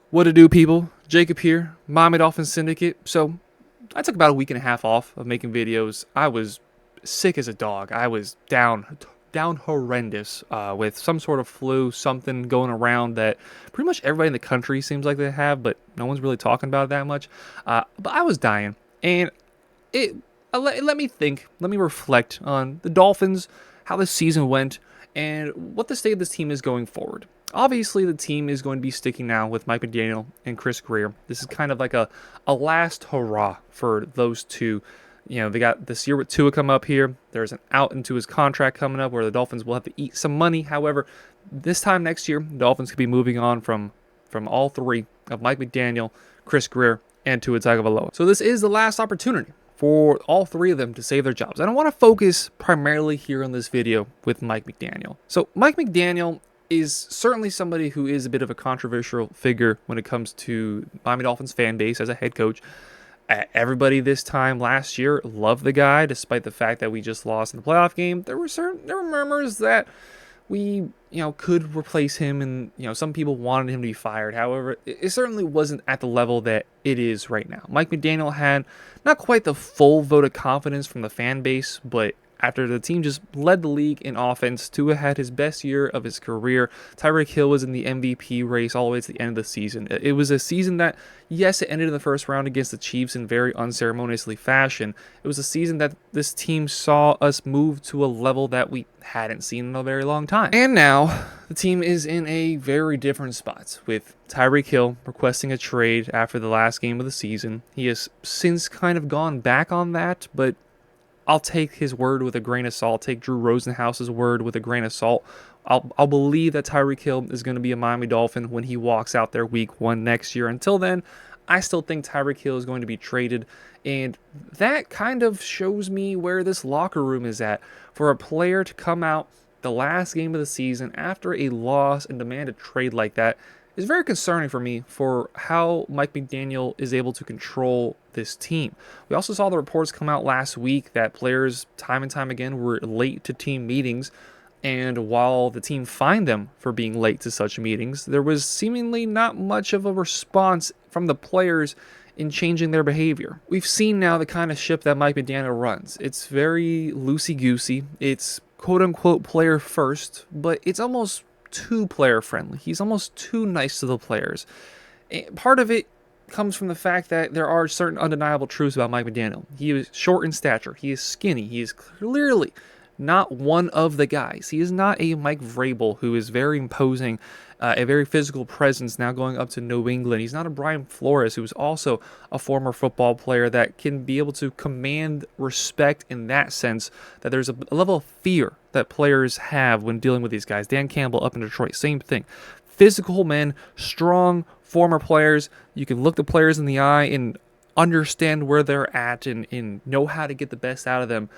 What to do, people? Jacob here, Miami Dolphins Syndicate. So, I took about a week and a half off of making videos. I was sick as a dog. I was down horrendous with some sort of flu, something going around that pretty much everybody in the country seems like they have, but no one's really talking about it that much. But I was dying, and it let me think, let me reflect on the Dolphins, how the season went, and what the state of this team is going forward. Obviously, the team is going to be sticking now with Mike McDaniel and Chris Greer. This is kind of like a last hurrah for those two. You know, they got this year with Tua come up here. There's an out into his contract coming up where the Dolphins will have to eat some money. However, this time next year, the Dolphins could be moving on from all three of Mike McDaniel, Chris Greer, and Tua Tagovailoa. So this is the last opportunity for all three of them to save their jobs. I don't want to focus primarily here on this video with Mike McDaniel. So Mike McDaniel is certainly somebody who is a bit of a controversial figure when it comes to Miami Dolphins fan base as a head coach. Everybody this time last year loved the guy, despite the fact that we just lost in the playoff game. There were murmurs that we could replace him, and some people wanted him to be fired. However, it certainly wasn't at the level that it is right now. Mike McDaniel had not quite the full vote of confidence from the fan base, but after the team just led the league in offense, Tua had his best year of his career. Tyreek Hill was in the MVP race all the way to the end of the season. It was a season that, yes, it ended in the first round against the Chiefs in very unceremoniously fashion. It was a season that this team saw us move to a level that we hadn't seen in a very long time. And now, the team is in a very different spot, with Tyreek Hill requesting a trade after the last game of the season. He has since kind of gone back on that, but I'll take his word with a grain of salt. Take Drew Rosenhaus's word with a grain of salt. I'll believe that Tyreek Hill is going to be a Miami Dolphin when he walks out there week 1 next year. Until then, I still think Tyreek Hill is going to be traded, and that kind of shows me where this locker room is at. For a player to come out the last game of the season after a loss and demand a trade like that is very concerning for me for how Mike McDaniel is able to control this team. We also saw the reports come out last week that players time and time again were late to team meetings, and while the team fined them for being late to such meetings, there was seemingly not much of a response from the players in changing their behavior. We've seen now the kind of ship that Mike McDaniel runs. It's very loosey-goosey. It's quote-unquote player first, but it's almost too player friendly. He's almost too nice to the players. Part of it comes from the fact that there are certain undeniable truths about Mike McDaniel. He is short in stature. He is skinny. He is clearly not one of the guys. He is not a Mike Vrabel who is very imposing, a very physical presence now going up to New England. He's not a Brian Flores who is also a former football player that can be able to command respect in that sense, that there's a level of fear that players have when dealing with these guys. Dan Campbell up in Detroit, same thing. Physical men, strong former players. You can look the players in the eye and understand where they're at and know how to get the best out of them.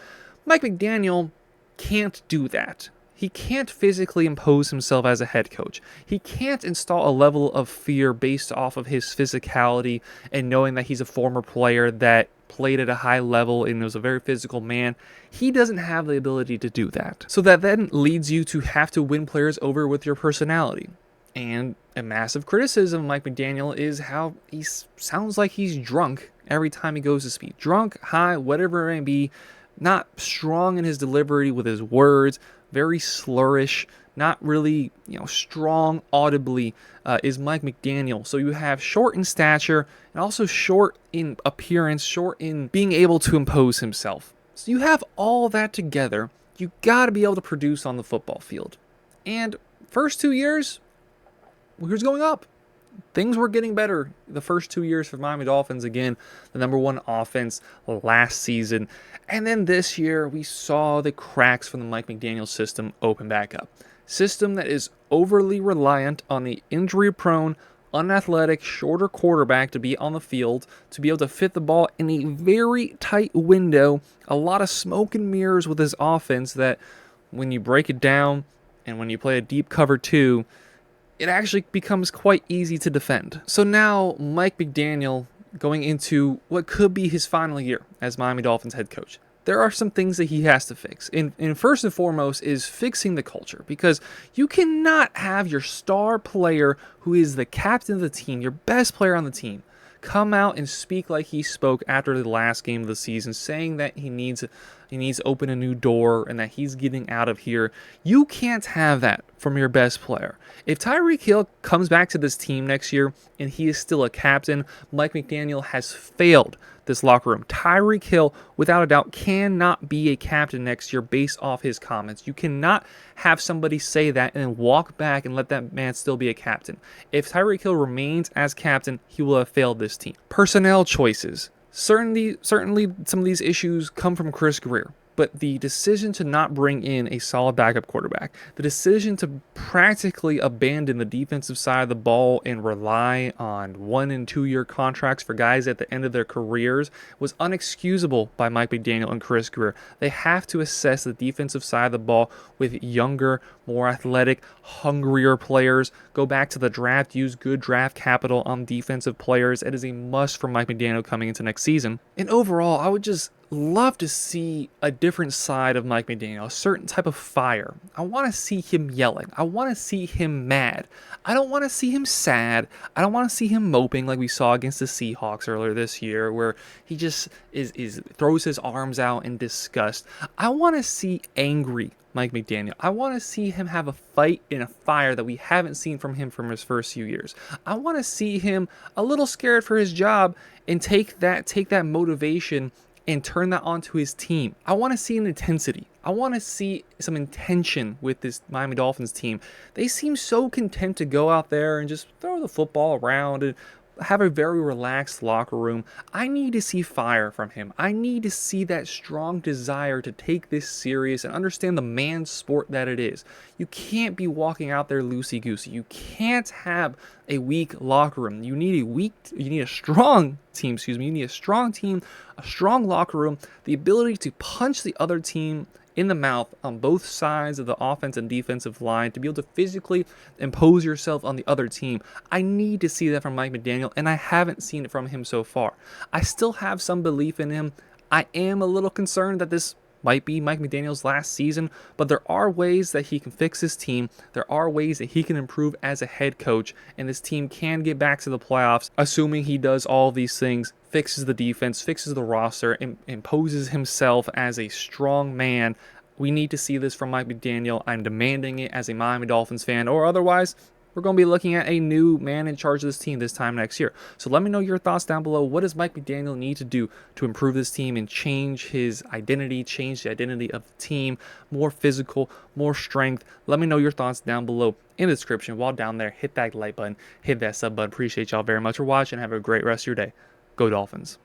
Mike McDaniel can't do that. He can't physically impose himself as a head coach. He can't install a level of fear based off of his physicality and knowing that he's a former player that played at a high level and was a very physical man. He doesn't have the ability to do that. So that then leads you to have to win players over with your personality. And a massive criticism of Mike McDaniel is how he sounds like he's drunk every time he goes to speak. Drunk, high, whatever it may be, not strong in his delivery with his words, very slurish, not really, strong audibly is Mike McDaniel. So you have short in stature and also short in appearance, short in being able to impose himself. So you have all that together. You got to be able to produce on the football field. And first 2 years, here's going up. Things were getting better the first 2 years for Miami Dolphins. Again, the #1 offense last season. And then this year, we saw the cracks from the Mike McDaniel system open back up. System that is overly reliant on the injury-prone, unathletic, shorter quarterback to be on the field, to be able to fit the ball in a very tight window. A lot of smoke and mirrors with his offense that when you break it down and when you play a deep cover 2, it actually becomes quite easy to defend. So now Mike McDaniel going into what could be his final year as Miami Dolphins head coach. there are some things that he has to fix. And first and foremost is fixing the culture, because you cannot have your star player, who is the captain of the team, your best player on the team, come out and speak like he spoke after the last game of the season, saying that he needs to open a new door and that he's getting out of here. You can't have that from your best player. If Tyreek Hill comes back to this team next year and he is still a captain, Mike McDaniel has failed this locker room. Tyreek Hill, without a doubt, cannot be a captain next year based off his comments. You cannot have somebody say that and then walk back and let that man still be a captain. If Tyreek Hill remains as captain, he will have failed this team. Personnel choices. Certainly some of these issues come from Chris Greer. But the decision to not bring in a solid backup quarterback, the decision to practically abandon the defensive side of the ball and rely on 1- and 2-year contracts for guys at the end of their careers was unexcusable by Mike McDaniel and Chris Greer. They have to assess the defensive side of the ball with younger, more athletic, hungrier players. Go back to the draft, use good draft capital on defensive players. It is a must for Mike McDaniel coming into next season. And overall, I would just love to see a different side of Mike McDaniel, a certain type of fire. I want to see him yelling. I want to see him mad. I don't want to see him sad. I don't want to see him moping like we saw against the Seahawks earlier this year, where he just throws his arms out in disgust. I want to see angry Mike McDaniel. I want to see him have a fight and a fire that we haven't seen from him from his first few years. I want to see him a little scared for his job and take that motivation and turn that onto his team. I want to see an intensity. I want to see some intention with this Miami Dolphins team. They seem so content to go out there and just throw the football around and have a very relaxed locker room. I need to see fire from him. I need to see that strong desire to take this serious and understand the man's sport that it is. You can't be walking out there loosey-goosey. You can't have a weak locker room. You need a strong team, You need a strong team, a strong locker room, the ability to punch the other team in the mouth on both sides of the offense and defensive line, to be able to physically impose yourself on the other team. I need to see that from Mike McDaniel, and I haven't seen it from him so far. I still have some belief in him. I am a little concerned that this might be Mike McDaniel's last season, but there are ways that he can fix his team. There are ways that he can improve as a head coach, and this team can get back to the playoffs, assuming he does all these things, fixes the defense, fixes the roster, imposes himself as a strong man. We need to see this from Mike McDaniel. I'm demanding it as a Miami Dolphins fan, or otherwise, we're going to be looking at a new man in charge of this team this time next year. So let me know your thoughts down below. What does Mike McDaniel need to do to improve this team and change his identity, change the identity of the team, more physical, more strength? Let me know your thoughts down below in the description. While down there, hit that like button, hit that sub button. Appreciate y'all very much for watching. Have a great rest of your day. Go Dolphins.